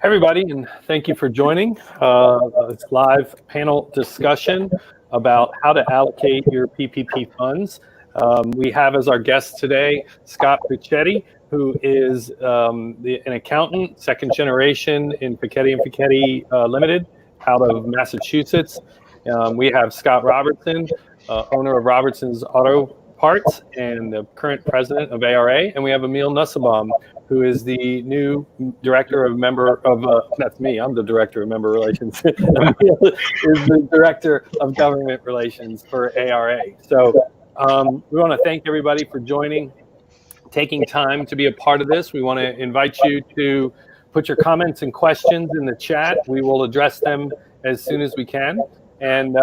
Everybody, and thank you for joining this live panel discussion about how to allocate your PPP funds. We have as our guest today Scott Facchetti, who is an accountant, second generation in Facchetti Facchetti Limited, out of Massachusetts. We have Scott Robertson, owner of Robertson's Auto Parts and the current president of ARA, and we have Emil Nussbaum, who is the new director of that's me, I'm the director of member relations, Emil is the director of government relations for ARA. So we want to thank everybody for joining, taking time to be a part of this. We want to invite you to put your comments and questions in the chat. We will address them as soon as we can. And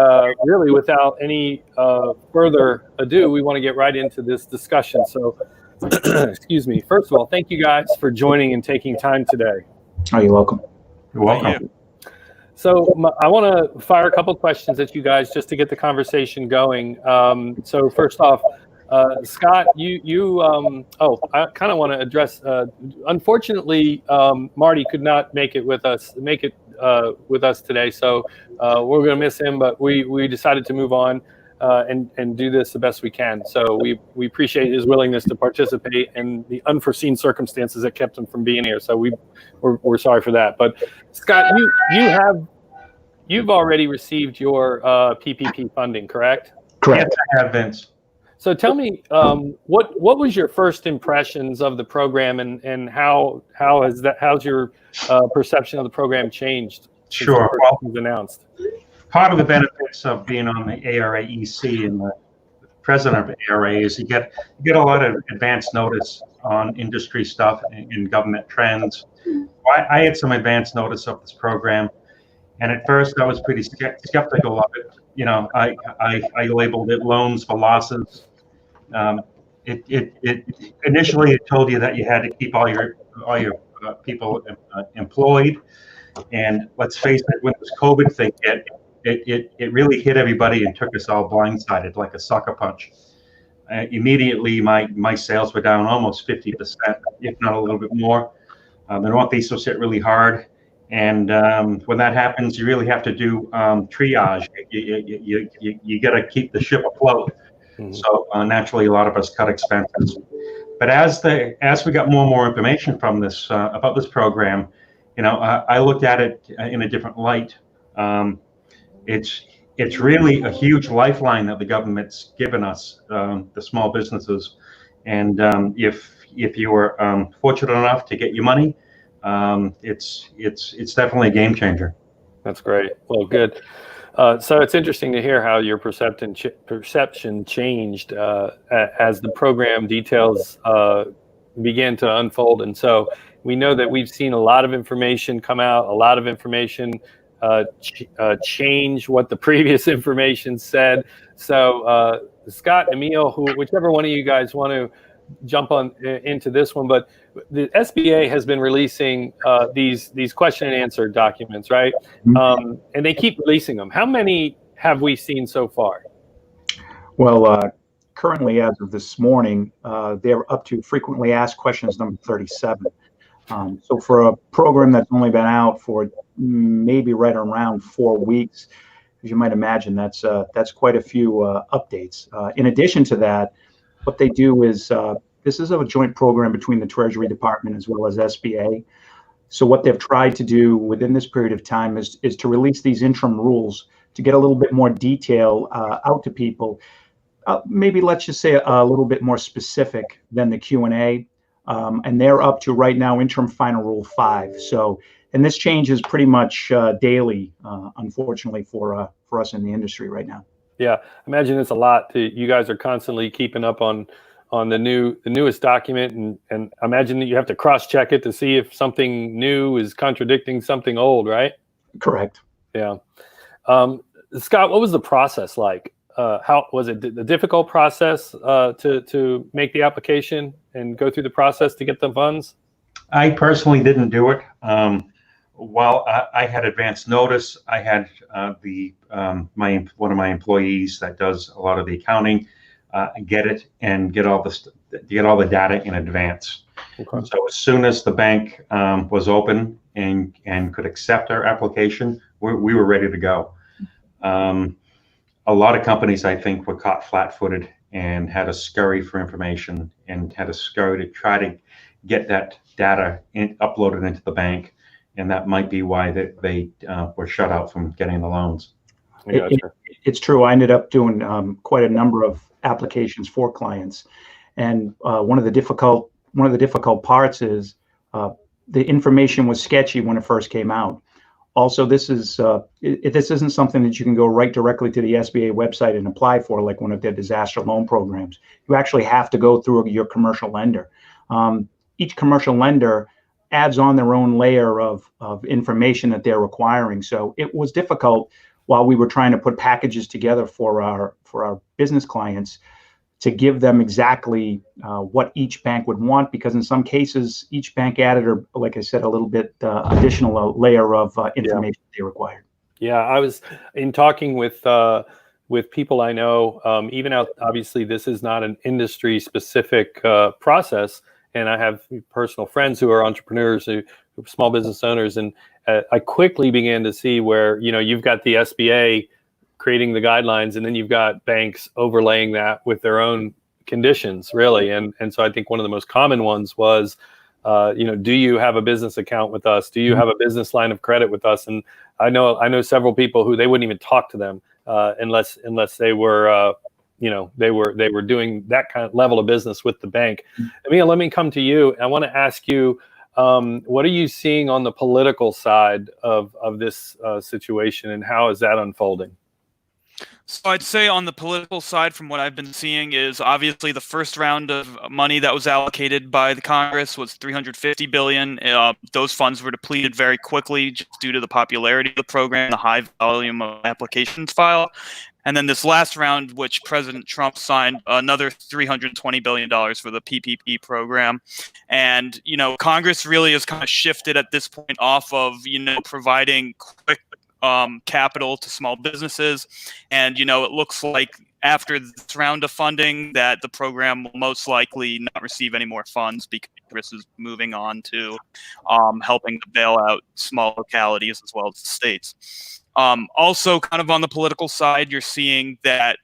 really, without any further ado, we want to get right into this discussion. So, excuse me. First of all, thank you guys for joining and taking time today. Oh, you're welcome. You're welcome. So I want to fire a couple questions at you guys just to get the conversation going. So first off, Scott, I kind of want to address. Unfortunately, Marty could not make it with us today, so we're going to miss him. But we decided to move on and do this the best we can. So we appreciate his willingness to participate and the unforeseen circumstances that kept him from being here. So we're sorry for that. But Scott, you've already received your PPP funding, correct? Correct. Yes, I have, Vince. So tell me, what was your first impressions of the program, and how's your perception of the program changed? Sure. Well, was announced. Part of the benefits of being on the ARA EC and the president of ARA is you get a lot of advance notice on industry stuff and government trends. I had some advance notice of this program, and at first I was pretty skeptical of it. You know, I labeled it loans for losses. Initially it told you that you had to keep all your people employed, and let's face it, when this COVID thing hit, it really hit everybody and took us all blindsided like a sucker punch. Immediately, my sales were down almost 50%, if not a little bit more. The Northeast was hit really hard. And when that happens, you really have to do triage. You got to keep the ship afloat. Mm-hmm. So naturally, a lot of us cut expenses. But as we got more and more information from this about this program, you know, I looked at it in a different light. It's really a huge lifeline that the government's given us, the small businesses. And if you were fortunate enough to get your money, it's definitely a game changer. That's great. Well, good. So it's interesting to hear how your perception changed as the program details began to unfold. And so we know that we've seen a lot of information come out, a lot of information change what the previous information said. So Scott, Emil, whichever one of you guys want to jump on into this one, but the SBA has been releasing these question and answer documents, right? And they keep releasing them. How many have we seen so far? Well, currently, as of this morning, they're up to frequently asked questions number 37. So for a program that's only been out for maybe right around 4 weeks, as you might imagine, that's quite a few updates. In addition to that, what they do is this is a joint program between the Treasury Department as well as SBA. So what they've tried to do within this period of time is to release these interim rules to get a little bit more detail out to people. Maybe let's just say a little bit more specific than the Q&A. And they're up to right now interim final rule 5. So, and this changes pretty much daily, unfortunately for us in the industry right now. Yeah, imagine it's a lot. You guys are constantly keeping up on the newest document, and imagine that you have to cross-check it to see if something new is contradicting something old, right? Correct. Yeah. Scott, what was the process like? How was it a difficult process to make the application and go through the process to get the funds? I personally didn't do it. While I had advance notice, I had one of my employees that does a lot of the accounting get it and get all the data in advance. Okay. So as soon as the bank was open and could accept our application, we were ready to go. A lot of companies, I think, were caught flat-footed and had to scurry for information and had to scurry to try to get that data uploaded into the bank, and that might be why they were shut out from getting the loans. It's true. I ended up doing quite a number of applications for clients, and one of the difficult parts is the information was sketchy when it first came out. Also, this isn't something that you can go right directly to the SBA website and apply for, like one of their disaster loan programs. You actually have to go through your commercial lender. Each commercial lender adds on their own layer of information that they're requiring. So it was difficult while we were trying to put packages together for our business clients to give them exactly what each bank would want, because in some cases, each bank added, or like I said, a little bit additional layer of information they required. Yeah, I was in talking with people I know, even out, obviously this is not an industry specific process. And I have personal friends who are entrepreneurs, who small business owners. And I quickly began to see where, you've got the SBA creating the guidelines, and then you've got banks overlaying that with their own conditions, really. And so I think one of the most common ones was, do you have a business account with us? Do you have a business line of credit with us? And I know several people who they wouldn't even talk to them unless they were, they were doing that kind of level of business with the bank. Emil, let me come to you. I want to ask you, what are you seeing on the political side of this situation, and how is that unfolding? So I'd say on the political side, from what I've been seeing, is obviously the first round of money that was allocated by the Congress was $350 billion. Those funds were depleted very quickly just due to the popularity of the program, the high volume of applications filed. And then this last round, which President Trump signed, another $320 billion for the PPP program. And, Congress really has kind of shifted at this point off of, providing quick capital to small businesses. And, it looks like after this round of funding that the program will most likely not receive any more funds, because Congress is moving on to helping to bail out small localities as well as the states. Also, kind of on the political side, you see that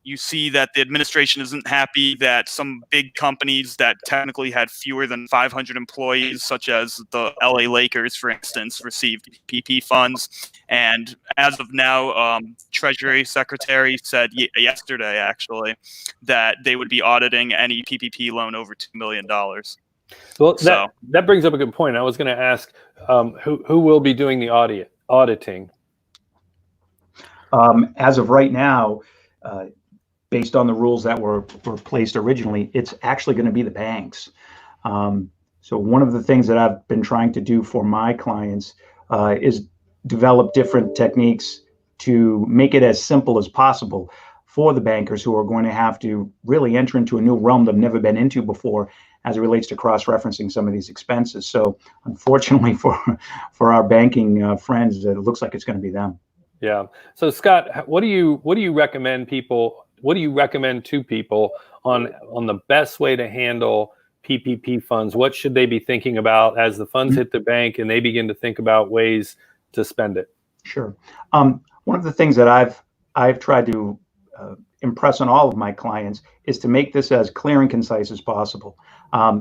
the administration isn't happy that some big companies that technically had fewer than 500 employees, such as the LA Lakers, for instance, received PPP funds. And as of now, Treasury Secretary said yesterday, actually, that they would be auditing any PPP loan over $2 million. Well, that brings up a good point. I was going to ask, who will be doing the auditing? As of right now, based on the rules that were placed originally, it's actually going to be the banks. So one of the things that I've been trying to do for my clients is develop different techniques to make it as simple as possible for the bankers who are going to have to really enter into a new realm they've never been into before as it relates to cross-referencing some of these expenses. So unfortunately for our banking friends, it looks like it's going to be them. Yeah. So Scott, what do you recommend people? What do you recommend to people on the best way to handle PPP funds? What should they be thinking about as the funds hit the bank and they begin to think about ways to spend it? Sure. One of the things that I've tried to impress on all of my clients is to make this as clear and concise as possible.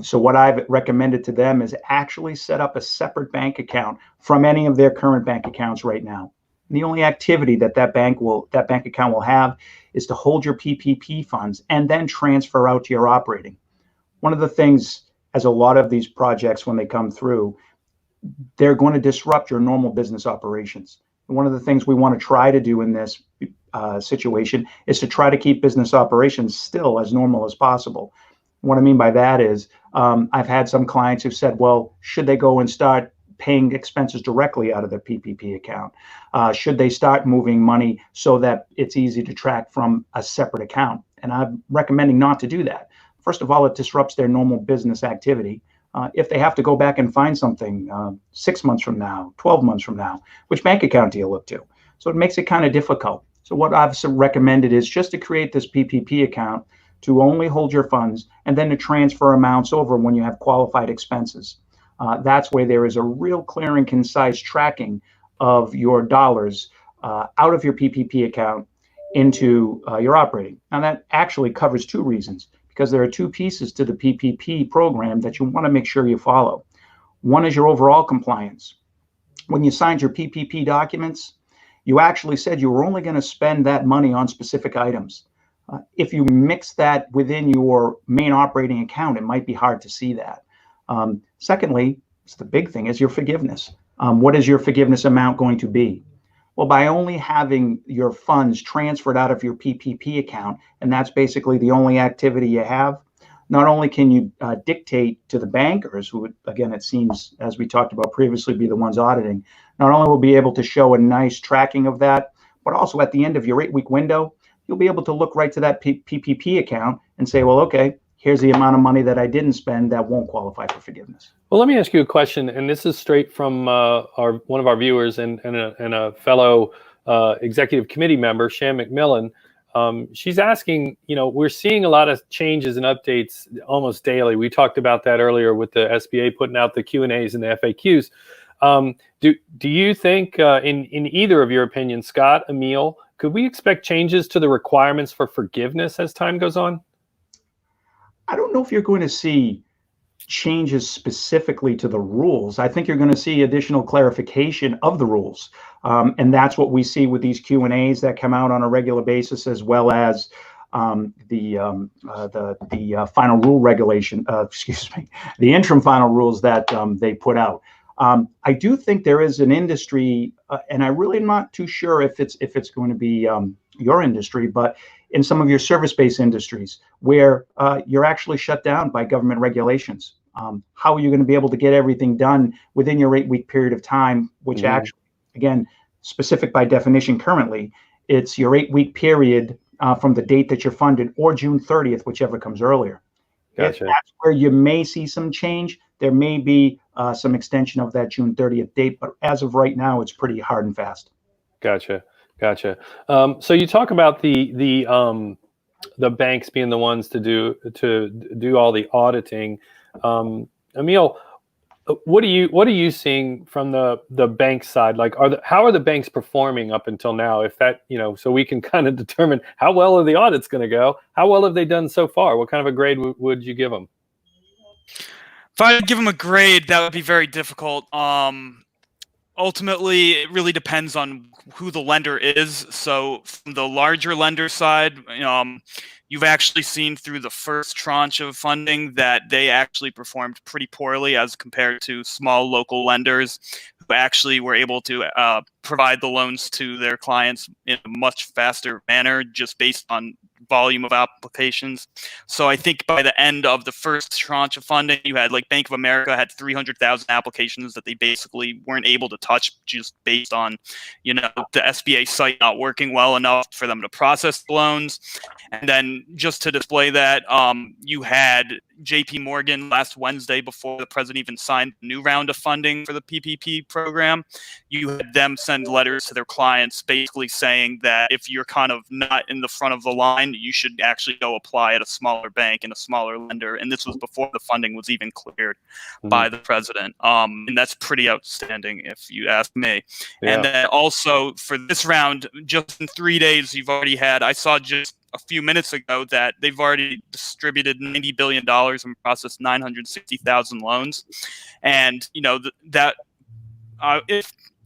So what I've recommended to them is actually set up a separate bank account from any of their current bank accounts right now. And the only activity that bank account will have is to hold your PPP funds and then transfer out to your operating. One of the things, as a lot of these projects, when they come through, they're going to disrupt your normal business operations. And one of the things we want to try to do in this situation is to try to keep business operations still as normal as possible. What I mean by that is I've had some clients who've said, well, should they go and start paying expenses directly out of their PPP account? Should they start moving money so that it's easy to track from a separate account? And I'm recommending not to do that. First of all, it disrupts their normal business activity. If they have to go back and find something 6 months from now, 12 months from now, which bank account do you look to? So it makes it kind of difficult. So what I've recommended is just to create this PPP account, to only hold your funds and then to transfer amounts over when you have qualified expenses. That's where there is a real clear and concise tracking of your dollars out of your PPP account into your operating. Now that actually covers two reasons, because there are two pieces to the PPP program that you want to make sure you follow. One is your overall compliance. When you signed your PPP documents, you actually said you were only going to spend that money on specific items. If you mix that within your main operating account, it might be hard to see that. Secondly, the big thing is your forgiveness. What is your forgiveness amount going to be? Well, by only having your funds transferred out of your PPP account, and that's basically the only activity you have, not only can you dictate to the bankers, who would, again, it seems, as we talked about previously, be the ones auditing, not only will be able to show a nice tracking of that, but also at the end of your 8-week window, you'll be able to look right to that PPP account and say, well, okay, here's the amount of money that I didn't spend that won't qualify for forgiveness. Well, let me ask you a question, and this is straight from one of our viewers and a fellow executive committee member, Shan McMillon. She's asking, we're seeing a lot of changes and updates almost daily. We talked about that earlier with the SBA putting out the Q&As and the FAQs. Do you think, in either of your opinions, Scott, Emil, could we expect changes to the requirements for forgiveness as time goes on? I don't know if you're going to see changes specifically to the rules. I think you're going to see additional clarification of the rules. And that's what we see with these Q&As that come out on a regular basis, as well as the final rule regulation, the interim final rules that they put out. I do think there is an industry, and I really am not too sure if it's going to be your industry, but in some of your service-based industries where you're actually shut down by government regulations. How are you going to be able to get everything done within your 8-week period of time, which actually, again, specific by definition currently, it's your 8-week period from the date that you're funded or June 30th, whichever comes earlier. Gotcha. If that's where you may see some change, there may be some extension of that June 30th date, but as of right now, it's pretty hard and fast. Gotcha. So you talk about the banks being the ones to do all the auditing. Emil, what are you seeing from the bank side? Like, how are the banks performing up until now? If that, so we can kind of determine how well are the audits going to go? How well have they done so far? What kind of a grade would you give them? If I had to give them a grade, that would be very difficult. Ultimately, it really depends on who the lender is. So from the larger lender side, you've actually seen through the first tranche of funding that they actually performed pretty poorly as compared to small local lenders who actually were able to provide the loans to their clients in a much faster manner just based on volume of applications. So I think by the end of the first tranche of funding, you had like Bank of America had 300,000 applications that they basically weren't able to touch just based on, the SBA site not working well enough for them to process the loans. And then just to display that, you had JP Morgan last Wednesday, before the president even signed a new round of funding for the PPP program. You had them send letters to their clients basically saying that if you're kind of not in the front of the line, you should actually go apply at a smaller bank and a smaller lender. And this was before the funding was even cleared by the president. And that's pretty outstanding if you ask me. Yeah. And then also for this round, just in 3 days, you've already had, I saw just a few minutes ago that they've already distributed $90 billion and processed 960,000 loans. And,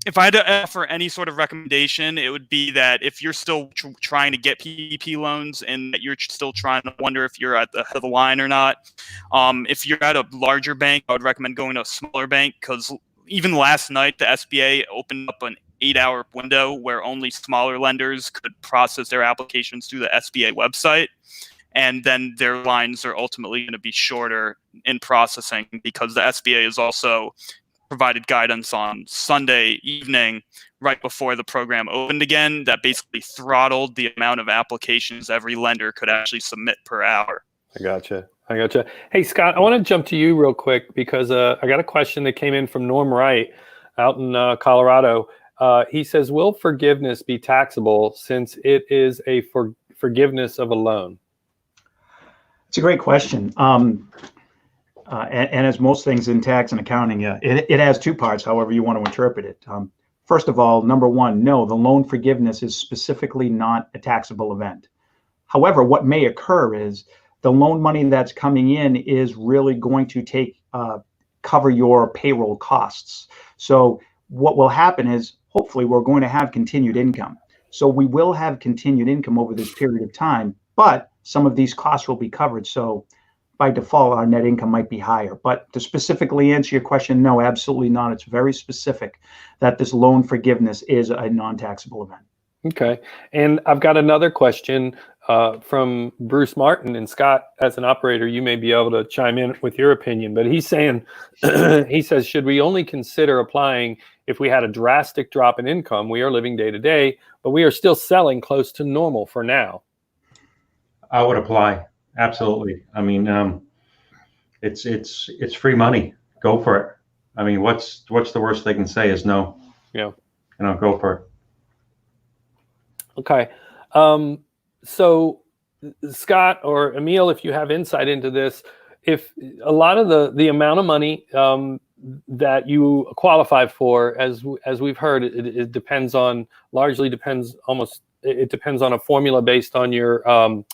if I had to offer any sort of recommendation, it would be that if you're still trying to get PPP loans and that you're still trying to wonder if you're at the head of the line or not, if you're at a larger bank, I would recommend going to a smaller bank, because even last night, the SBA opened up an 8-hour window where only smaller lenders could process their applications through the SBA website. And then their lines are ultimately going to be shorter in processing, because the SBA has also provided guidance on Sunday evening right before the program opened again that basically throttled the amount of applications every lender could actually submit per hour. I gotcha. Hey, Scott, I want to jump to you real quick because I got a question that came in from Norm Wright out in Colorado. He says, will forgiveness be taxable since it is a forgiveness of a loan? It's a great question. And as most things in tax and accounting, it has two parts, however you want to interpret it. First of all, number one, no, the loan forgiveness is specifically not a taxable event. However, what may occur is the loan money that's coming in is really going to cover your payroll costs. So what will happen is hopefully we're going to have continued income. So we will have continued income over this period of time, but some of these costs will be covered. So by default, our net income might be higher. But to specifically answer your question, no, absolutely not. It's very specific that this loan forgiveness is a non-taxable event. Okay. And I've got another question from Bruce Martin. And Scott, as an operator, you may be able to chime in with your opinion. But he's saying, he says, should we only consider applying if we had a drastic drop in income? We are living day to day, but we are still selling close to normal for now. I would apply. Absolutely. I mean, it's free money. Go for it. I mean, what's the worst they can say is no. Yeah. Go for it. Okay. So Scott or Emil, if you have insight into this, if a lot of the amount of money that you qualify for, as we've heard, it depends on a formula based on your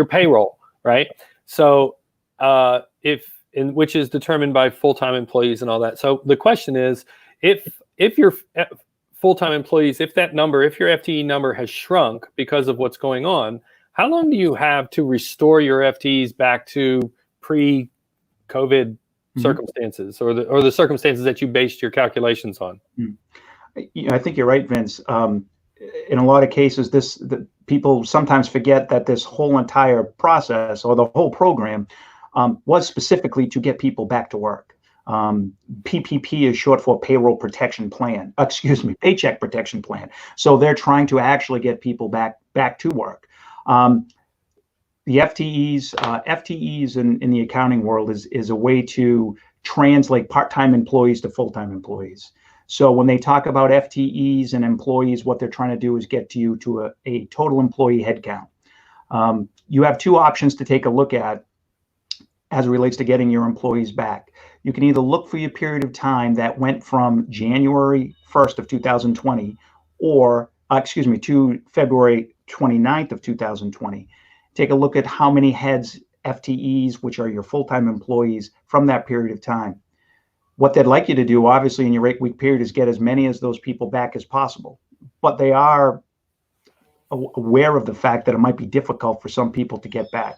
payroll. Right. So which is determined by full-time employees and all that. So the question is, if your full-time employees, if your FTE number has shrunk because of what's going on, how long do you have to restore your FTEs back to pre-COVID circumstances or the circumstances that you based your calculations on? I think you're right, Vince. In a lot of cases, people sometimes forget that this whole entire process or the whole program was specifically to get people back to work. PPP is short for Payroll Protection Plan. Paycheck Protection Plan. So they're trying to actually get people back to work. The FTEs in the accounting world is a way to translate part-time employees to full-time employees. So when they talk about FTEs and employees, what they're trying to do is get you to a total employee headcount. You have two options to take a look at as it relates to getting your employees back. You can either look for your period of time that went from January 1st of 2020 to February 29th of 2020. Take a look at how many heads, FTEs, which are your full-time employees from that period of time. What they'd like you to do, obviously, in your 8-week period is get as many of those people back as possible. But they are aware of the fact that it might be difficult for some people to get back.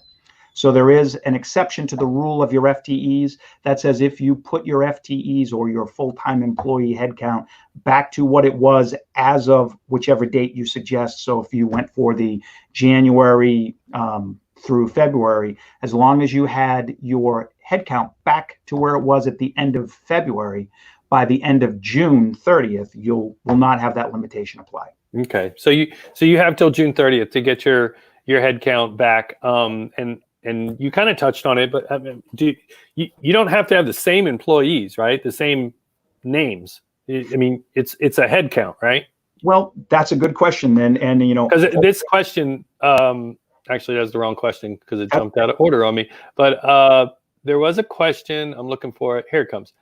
So there is an exception to the rule of your FTEs that says if you put your FTEs or your full-time employee headcount back to what it was as of whichever date you suggest. So if you went for the January through February, as long as you had your headcount back to where it was at the end of February, by the end of June 30th, will not have that limitation apply. Okay, so you have till June 30th to get your headcount back, and you kind of touched on it, but you don't have to have the same employees, right? The same names. I mean, it's a headcount, right? Well, that's a good question, and because this question. Actually, that's the wrong question because it jumped out of order on me. But there was a question. I'm looking for it. Here it comes.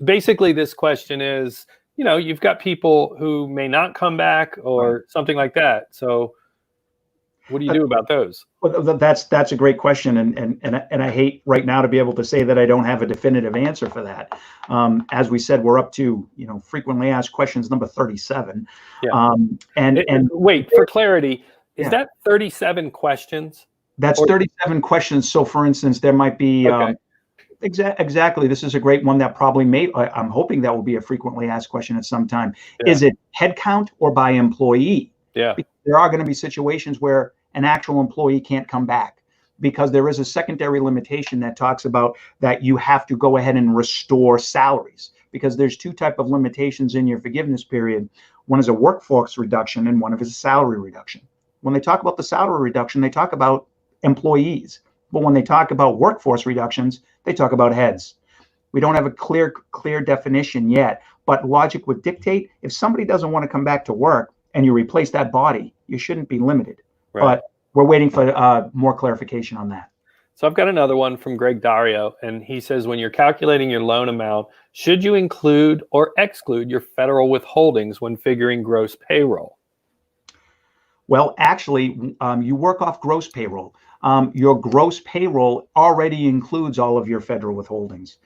Basically, this question is, you've got people who may not come back or something like that. So what do you do about those? Well, that's a great question. And I hate right now to be able to say that I don't have a definitive answer for that. As we said, we're up to, frequently asked questions number 37. Yeah. And wait, for clarity, is that 37 questions? That's 37 questions. So, for instance, there might be exactly. This is a great one that probably I'm hoping that will be a frequently asked question at some time. Yeah. Is it headcount or by employee? Yeah. Because there are going to be situations where an actual employee can't come back because there is a secondary limitation that talks about that you have to go ahead and restore salaries because there's two types of limitations in your forgiveness period. One is a workforce reduction and one is a salary reduction. When they talk about the salary reduction, they talk about employees. But when they talk about workforce reductions, they talk about heads. We don't have a clear definition yet, but logic would dictate if somebody doesn't want to come back to work and you replace that body, you shouldn't be limited. Right. But we're waiting for more clarification on that. So I've got another one from Greg Dario, and he says, when you're calculating your loan amount, should you include or exclude your federal withholdings when figuring gross payroll? Well, actually, you work off gross payroll. Your gross payroll already includes all of your federal withholdings.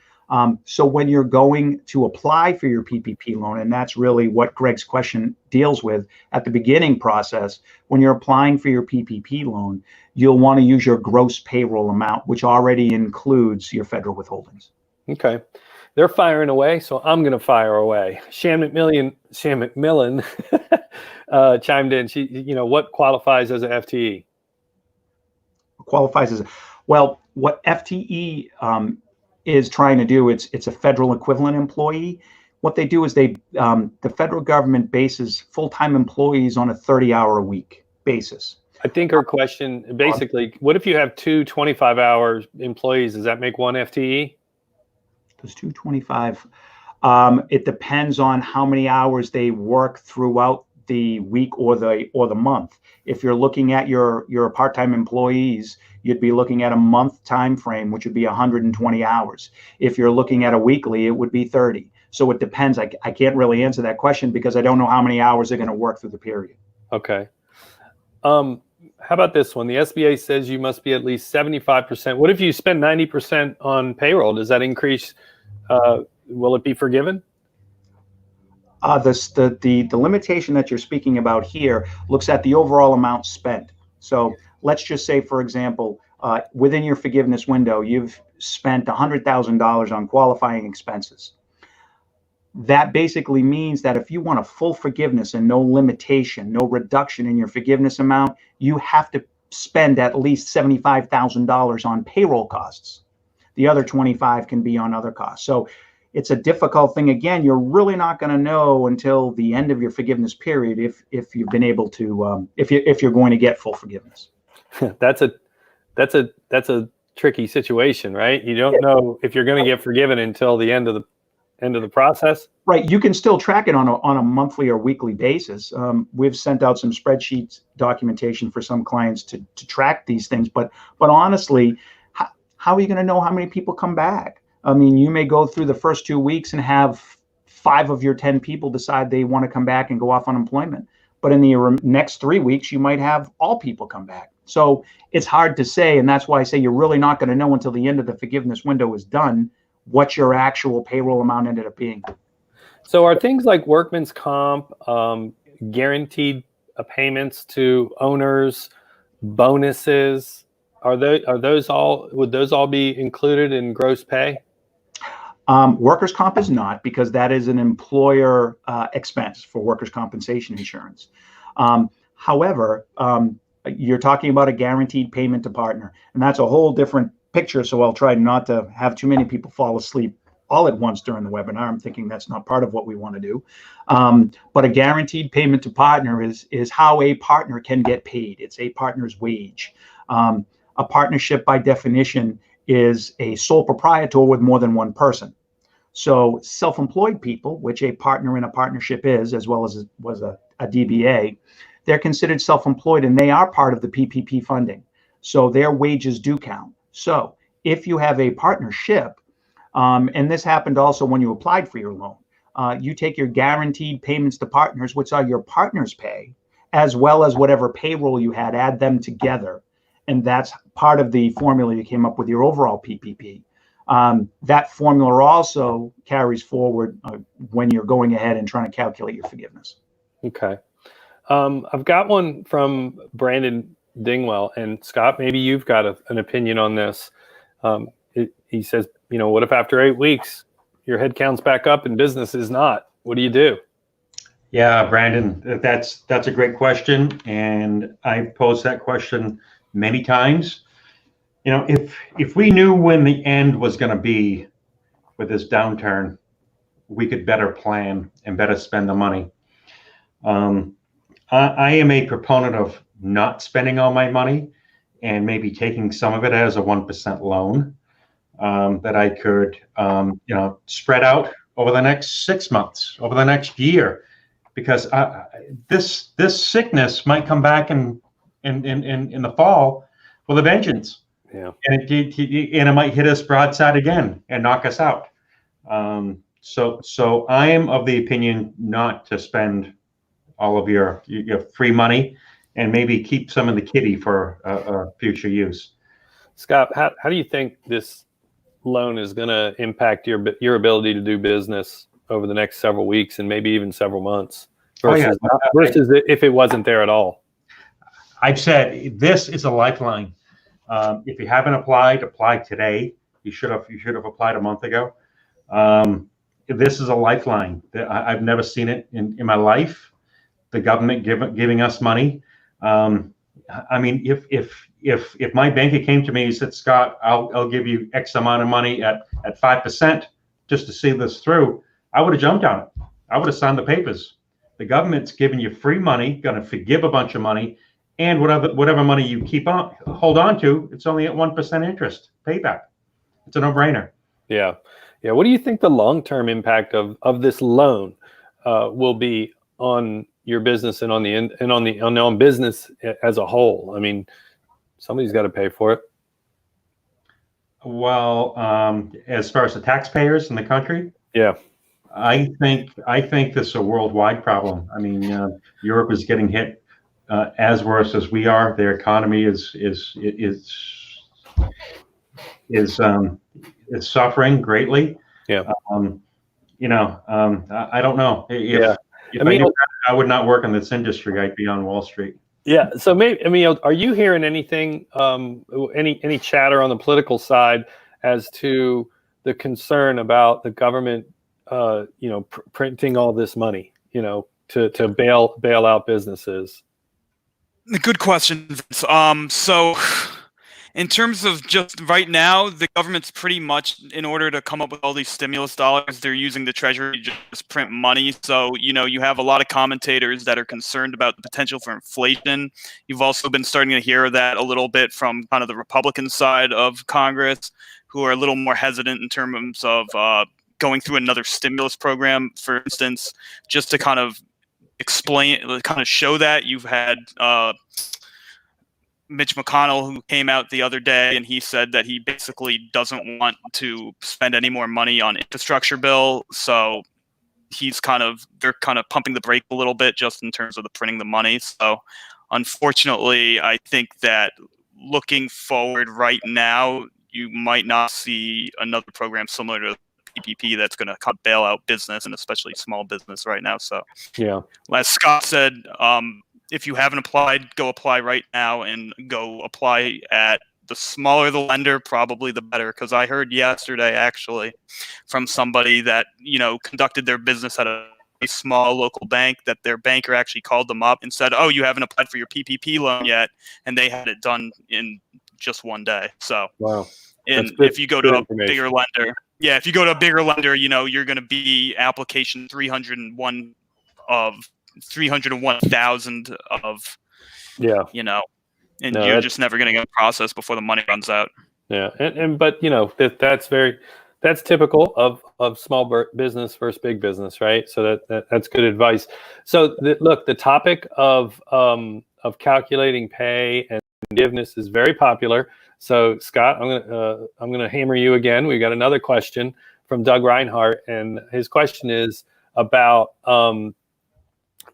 So when you're going to apply for your PPP loan, and that's really what Greg's question deals with at the beginning process, when you're applying for your PPP loan, you'll want to use your gross payroll amount, which already includes your federal withholdings. Okay. They're firing away, so I'm going to fire away. Shan McMillon chimed in. What qualifies as an FTE? Qualifies as well. What FTE is trying to do, it's a federal equivalent employee. What they do is the federal government bases full-time employees on a 30-hour-a-week basis. I think her question basically, what if you have two 25-hour employees? Does that make one FTE? Those 225. It depends on how many hours they work throughout the week or the month. If you're looking at your part-time employees, you'd be looking at a month time frame, which would be 120 hours. If you're looking at a weekly, it would be 30. So it depends. I can't really answer that question because I don't know how many hours they're going to work through the period. Okay. How about this one? The SBA says you must be at least 75%. What if you spend 90% on payroll? Does that increase? Will it be forgiven? The limitation that you're speaking about here looks at the overall amount spent. So let's just say, for example, within your forgiveness window, you've spent $100,000 on qualifying expenses. That basically means that if you want a full forgiveness and no limitation, no reduction in your forgiveness amount, you have to spend at least $75,000 on payroll costs. The other 25 can be on other costs. So it's a difficult thing. Again, you're really not going to know until the end of your forgiveness period if you've been able to if you're going to get full forgiveness. That's a tricky situation, right? You don't know if you're going to get forgiven until the end of the process. Right. You can still track it on a monthly or weekly basis. We've sent out some spreadsheets documentation for some clients to track these things. But honestly, how are you going to know how many people come back? I mean, you may go through the first 2 weeks and have 5 of your 10 people decide they want to come back and go off unemployment. But in the next 3 weeks, you might have all people come back. So it's hard to say. And that's why I say you're really not going to know until the end of the forgiveness window is done what your actual payroll amount ended up being. So are things like workman's comp, guaranteed payments to owners, bonuses, would those all be included in gross pay? Workers' comp is not, because that is an employer expense for workers' compensation insurance. However, you're talking about a guaranteed payment to partner, and that's a whole different picture. So I'll try not to have too many people fall asleep all at once during the webinar. I'm thinking that's not part of what we want to do. But a guaranteed payment to partner is how a partner can get paid. It's a partner's wage. A partnership, by definition, is a sole proprietor with more than one person. So self-employed people, which a partner in a partnership is, as well as was a DBA, they're considered self-employed, and they are part of the PPP funding. So their wages do count. So if you have a partnership, and this happened also when you applied for your loan, you take your guaranteed payments to partners, which are your partner's pay, as well as whatever payroll you had, add them together. And that's part of the formula you came up with your overall PPP. That formula also carries forward when you're going ahead and trying to calculate your forgiveness. Okay. I've got one from Brandon Dingwell, and Scott, maybe you've got an opinion on this. He says, what if after 8 weeks your head count's back up and business is not? What do you do? Yeah, Brandon, that's a great question, and I posed that question many times. If we knew when the end was going to be with this downturn, we could better plan and better spend the money. I am a proponent of not spending all my money and maybe taking some of it as a 1% loan that I could, spread out over the next 6 months, over the next year, because this sickness might come back in the fall with a vengeance. Yeah. And it might hit us broadside again and knock us out. So I am of the opinion not to spend all of your free money, and maybe keep some of the kitty for future use. Scott, how do you think this loan is going to impact your ability to do business over the next several weeks and maybe even several months versus if it wasn't there at all? I've said this is a lifeline. If you haven't applied, apply today. You should have applied a month ago. This is a lifeline. I've never seen it in my life. The government giving us money. I mean, if my banker came to me and said, Scott, I'll give you X amount of money at 5% just to see this through, I would have jumped on it. I would have signed the papers. The government's giving you free money, going to forgive a bunch of money, and whatever money you hold on to, it's only at 1% interest payback. It's a no-brainer. Yeah. What do you think the long-term impact of this loan will be on your business and on business as a whole? I mean, somebody's got to pay for it. Well, as far as the taxpayers in the country, yeah, I think this is a worldwide problem. I mean, Europe is getting hit as worse as we are. Their economy is suffering greatly. Yeah. I don't know. I would not work in this industry. I'd be on Wall Street. Yeah. So maybe, are you hearing anything, any chatter on the political side as to the concern about the government, printing all this money, to bail out businesses? Good question, Vince. So in terms of just right now, the government's pretty much, in order to come up with all these stimulus dollars, they're using the Treasury to just print money. So, you have a lot of commentators that are concerned about the potential for inflation. You've also been starting to hear that a little bit from kind of the Republican side of Congress, who are a little more hesitant in terms of going through another stimulus program, for instance, just to kind of show that. You've had Mitch McConnell, who came out the other day, and he said that he basically doesn't want to spend any more money on infrastructure bill. So they're kind of pumping the brake a little bit just in terms of the printing the money. So unfortunately, I think that looking forward right now, you might not see another program similar to PPP that's going to bail out business, and especially small business right now. So yeah, as Scott said, if you haven't applied, go apply right now, and go apply at the smaller the lender, probably the better. Because I heard yesterday actually from somebody that, conducted their business at a small local bank, that their banker actually called them up and said, oh, you haven't applied for your PPP loan yet. And they had it done in just one day. So, wow. And if you go to a bigger lender, you're going to be application 301 of 301,000 of, and you're just never going to get processed before the money runs out. Yeah. But that's typical of small business versus big business, right? So that's good advice. So look, the topic of calculating pay and forgiveness is very popular. So Scott, I'm gonna hammer you again. We got another question from Doug Reinhardt, and his question is about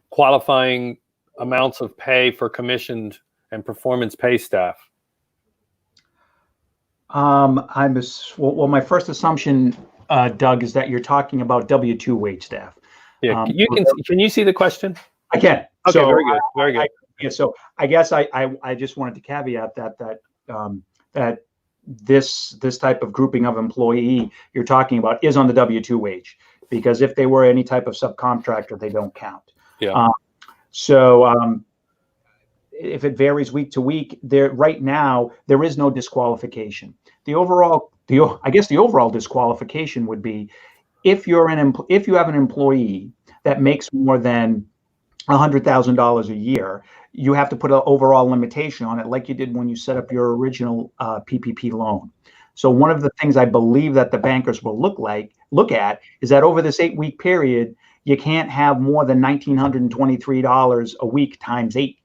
qualifying amounts of pay for commissioned and performance pay staff. My first assumption, Doug, is that you're talking about W-2 wage staff. Yeah, can you see the question? I can. Okay, so very good. So I guess I just wanted to caveat that this type of grouping of employee you're talking about is on the W-2 wage, because if they were any type of subcontractor, they don't count. Yeah. If it varies week to week, right now there is no disqualification. The overall disqualification would be if you have an employee that makes more than $100,000 a year, you have to put an overall limitation on it, like you did when you set up your original PPP loan. So one of the things I believe that the bankers will look at is that over this 8-week period, you can't have more than $1,923 a week times 8.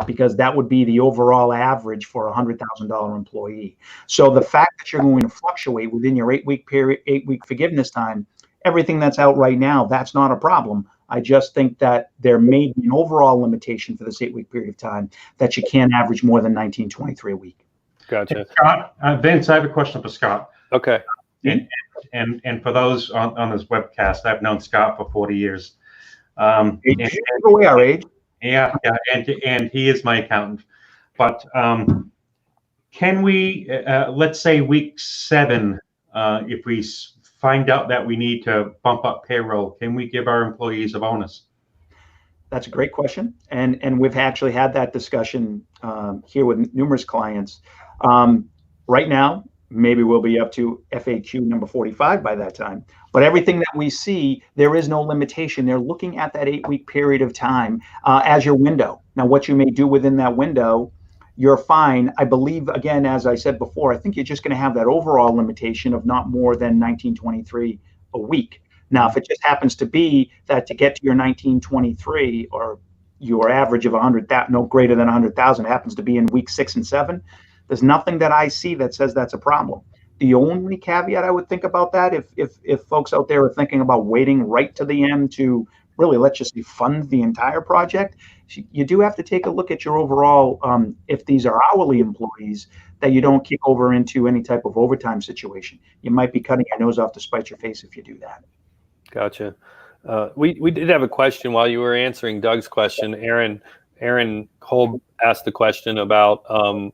because that would be the overall average for a $100,000 employee. So the fact that you're going to fluctuate within your 8-week period, 8-week forgiveness time, everything that's out right now, that's not a problem. I just think that there may be an overall limitation for this 8-week period of time that you can't average more than 1923 a week. Gotcha. Scott, Vince, I have a question for Scott. Okay. And for those on this webcast, I've known Scott for 40 years. We our age. Yeah, and he is my accountant. But can we, let's say week 7, if we find out that we need to bump up payroll, can we give our employees a bonus? That's a great question, and we've actually had that discussion here with numerous clients. Right now, maybe we'll be up to FAQ number 45 by that time. But everything that we see, there is no limitation. They're looking at that 8-week period of time as your window. Now, what you may do within that window, you're fine. I believe, again, as I said before, I think you're just going to have that overall limitation of not more than 1923 a week. Now, if it just happens to be that to get to your 1923 or your average of 100,000, no greater than 100,000 happens to be in week 6 and 7, there's nothing that I see that says that's a problem. The only caveat I would think about that, if folks out there are thinking about waiting right to the end to really, let's just say, fund the entire project, you do have to take a look at your overall, if these are hourly employees, that you don't kick over into any type of overtime situation. You might be cutting your nose off to spite your face if you do that. Gotcha. We did have a question while you were answering Doug's question. Aaron Kolb asked the question about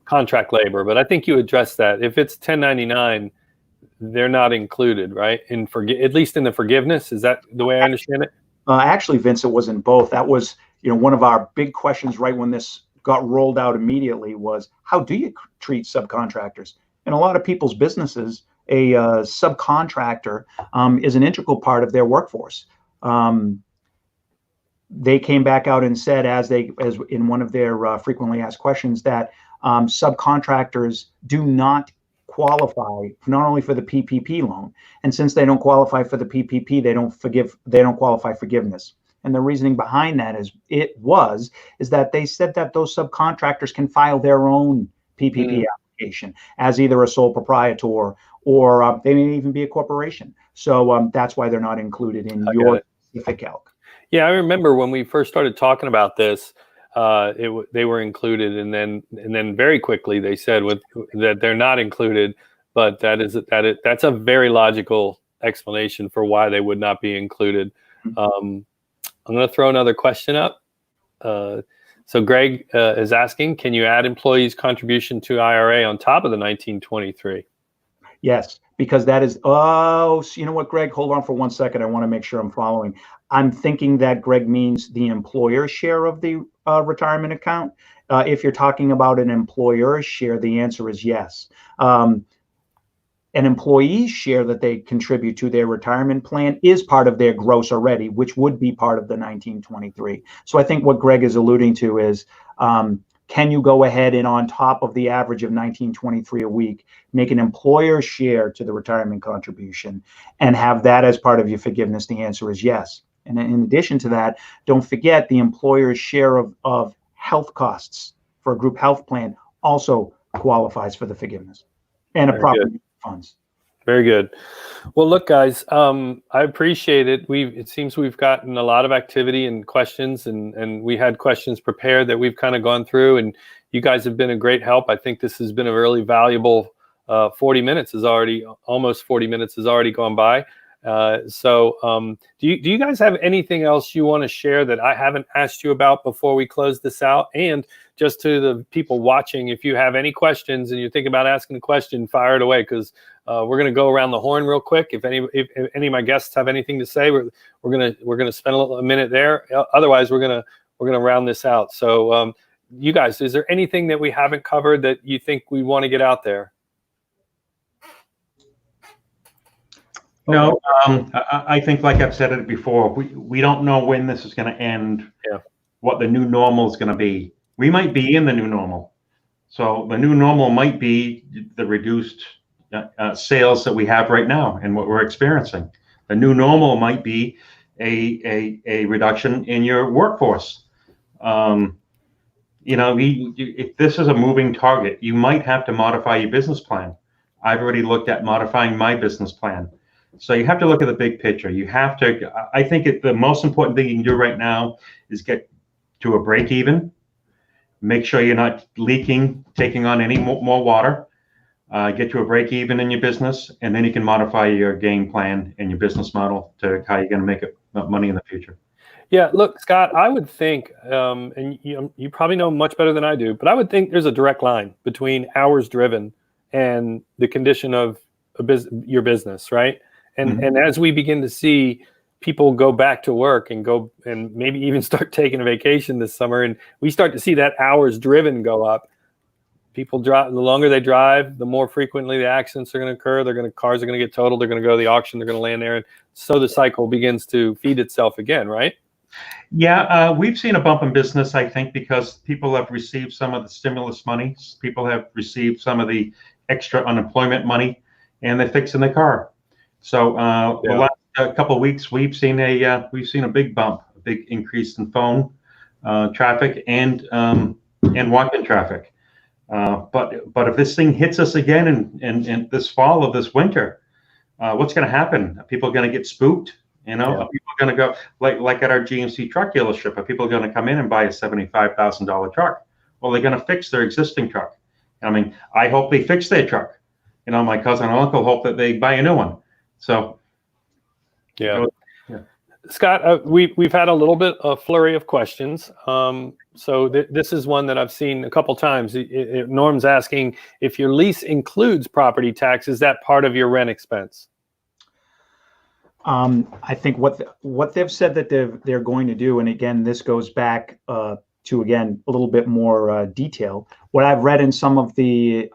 contract labor, but I think you addressed that. If it's 1099, they're not included, right? At least in the forgiveness, is that the way I understand it? Actually, Vince, it was in both. That was, one of our big questions right when this got rolled out immediately was, how do you treat subcontractors? In a lot of people's businesses, a subcontractor is an integral part of their workforce. They came back out and said, as in one of their frequently asked questions, that subcontractors do not qualify not only for the PPP loan, and since they don't qualify for the PPP, they don't qualify forgiveness. And the reasoning behind that is that they said that those subcontractors can file their own PPP application as either a sole proprietor or they may even be a corporation. So that's why they're not included in your specific calc. Yeah, I remember when we first started talking about this, they were included, and then very quickly they said that they're not included. But that's a very logical explanation for why they would not be included. I'm going to throw another question up. So Greg is asking, can you add employees' contribution to IRA on top of the 1923? Yes, because that is, so you know what, Greg, hold on for 1 second. I want to make sure I'm following. I'm thinking that Greg means the employer share of the retirement account. If you're talking about an employer's share, the answer is yes. An employee's share that they contribute to their retirement plan is part of their gross already, which would be part of the 1923. So I think what Greg is alluding to is, can you go ahead and on top of the average of 1923 a week, make an employer's share to the retirement contribution and have that as part of your forgiveness? The answer is yes. And in addition to that, don't forget the employer's share of health costs for a group health plan also qualifies for the forgiveness and a proper funds. Very good. Well, look, guys, I appreciate it. It seems we've gotten a lot of activity and questions, and we had questions prepared that we've kind of gone through, and you guys have been a great help. I think this has been a really valuable 40 minutes has already gone by. So do you guys have anything else you want to share that I haven't asked you about before we close this out? And just to the people watching, if you have any questions and you think about asking a question, fire it away, because we're going to go around the horn real quick. If any of my guests have anything to say, we're going to spend a minute there. Otherwise, we're going to round this out. So you guys, is there anything that we haven't covered that you think we want to get out there? No, I think, like I've said it before, we don't know when this is going to end, what the new normal is going to be. We might be in the new normal. So the new normal might be the reduced sales that we have right now and what we're experiencing. The new normal might be a reduction in your workforce. if this is a moving target, you might have to modify your business plan. I've already looked at modifying my business plan. So you have to look at the big picture. You have to, I think the most important thing you can do right now is get to a break even. Make sure you're not leaking, taking on any more water. Get to a break even in your business, and then you can modify your game plan and your business model to how you're going to make money in the future. Yeah, look, Scott, I would think, and you probably know much better than I do, but I would think there's a direct line between hours driven and the condition of your business, right? And as we begin to see people go back to work and maybe even start taking a vacation this summer, and we start to see that hours driven go up, people drive, the longer they drive, the more frequently the accidents are going to occur. Cars are going to get totaled. They're going to go to the auction. They're going to land there. And so the cycle begins to feed itself again, right? Yeah, we've seen a bump in business, I think, because people have received some of the stimulus money. People have received some of the extra unemployment money, and they're fixing their car. So the last couple of weeks, we've seen a big bump, a big increase in phone traffic and walk-in traffic. But if this thing hits us again in this fall of this winter, what's going to happen? Are people going to get spooked? Are people going to go like at our GMC truck dealership? Are people going to come in and buy a $75,000 truck? Well, they're going to fix their existing truck. I mean, I hope they fix their truck. My cousin and uncle hope that they buy a new one. So, yeah. Scott, we've had a little bit of flurry of questions. So this is one that I've seen a couple times. Norm's asking if your lease includes property tax. Is that part of your rent expense? I think what they've said that they're going to do, and again, this goes back to again a little bit more detail. What I've read in some of the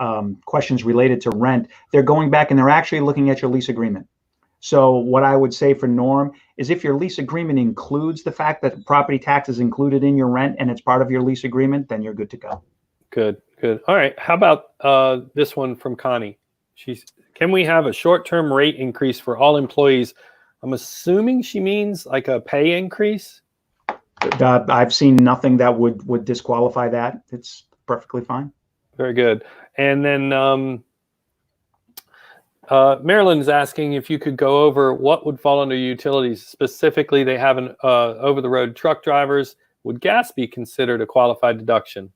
questions related to rent, they're going back and they're actually looking at your lease agreement. So what I would say for Norm is if your lease agreement includes the fact that property tax is included in your rent and it's part of your lease agreement, then you're good to go. Good. All right. How about this one from Connie? Can we have a short-term rate increase for all employees? I'm assuming she means like a pay increase. I've seen nothing that would disqualify that. It's perfectly fine. Very good. And then Marilyn's asking if you could go over what would fall under utilities. Specifically, they have an over-the-road truck drivers. Would gas be considered a qualified deduction?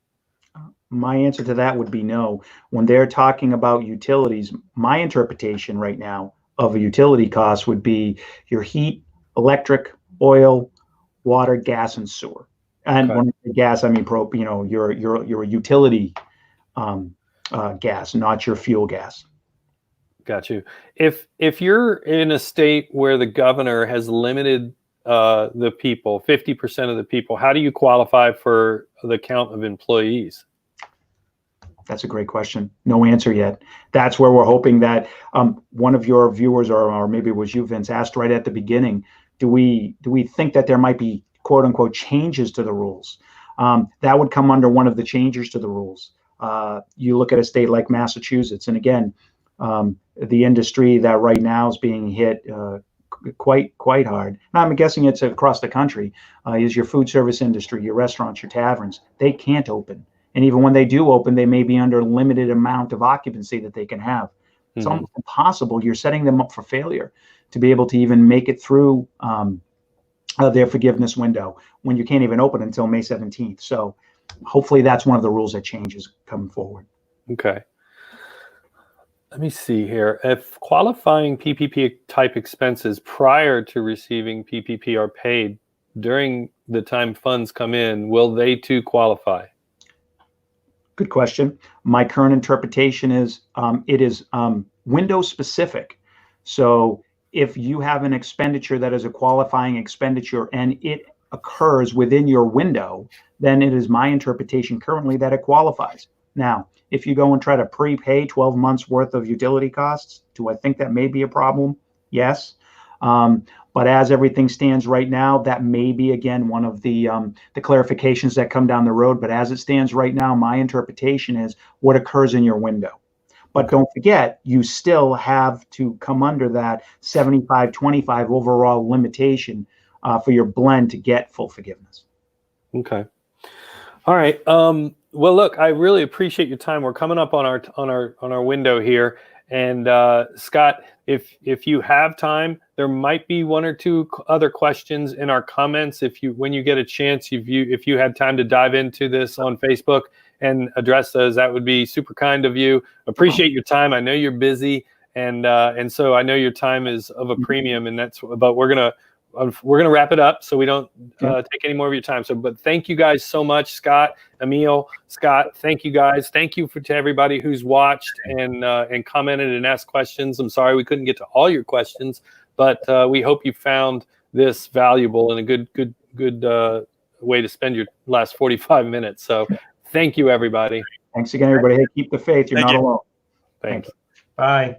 My answer to that would be no. When they're talking about utilities, my interpretation right now of a utility cost would be your heat, electric, oil, water, gas, and sewer. And when I say gas, I mean your utility gas, not your fuel gas. Got you. If you're in a state where the governor has limited the people, 50% of the people, how do you qualify for the count of employees? That's a great question. No answer yet. That's where we're hoping that one of your viewers, or maybe it was you, Vince, asked right at the beginning, do we think that there might be quote unquote changes to the rules? That would come under one of the changes to the rules. You look at a state like Massachusetts, and again, the industry that right now is being hit quite hard. Now, I'm guessing it's across the country, is your food service industry, your restaurants, your taverns. They can't open. And even when they do open, they may be under limited amount of occupancy that they can have. It's almost impossible. You're setting them up for failure to be able to even make it through their forgiveness window when you can't even open until May 17th. So hopefully that's one of the rules that changes coming forward. Okay. Let me see here. If qualifying PPP type expenses prior to receiving PPP are paid during the time funds come in, will they too qualify? Good question. My current interpretation is it is window specific. So if you have an expenditure that is a qualifying expenditure and it occurs within your window, then it is my interpretation currently that it qualifies. Now, if you go and try to prepay 12 months worth of utility costs, do I think that may be a problem? Yes. But as everything stands right now, that may be, again, one of the clarifications that come down the road. But as it stands right now, my interpretation is what occurs in your window. But don't forget, you still have to come under that 75-25 overall limitation for your blend to get full forgiveness. Okay. All right. Well, look, I really appreciate your time. We're coming up on our window here, and Scott, if you have time, there might be one or two other questions in our comments. When you get a chance, if you had time to dive into this on Facebook and address those, that would be super kind of you. Appreciate your time. I know you're busy, and so I know your time is of a premium, and but we're gonna wrap it up so we don't take any more of your time. But thank you guys so much, Scott, Emil, Scott. Thank you guys. Thank you to everybody who's watched and commented and asked questions. I'm sorry we couldn't get to all your questions, but we hope you found this valuable and a good way to spend your last 45 minutes. So thank you, everybody. Thanks again, everybody. Hey, keep the faith. You're not alone. Thanks. Bye.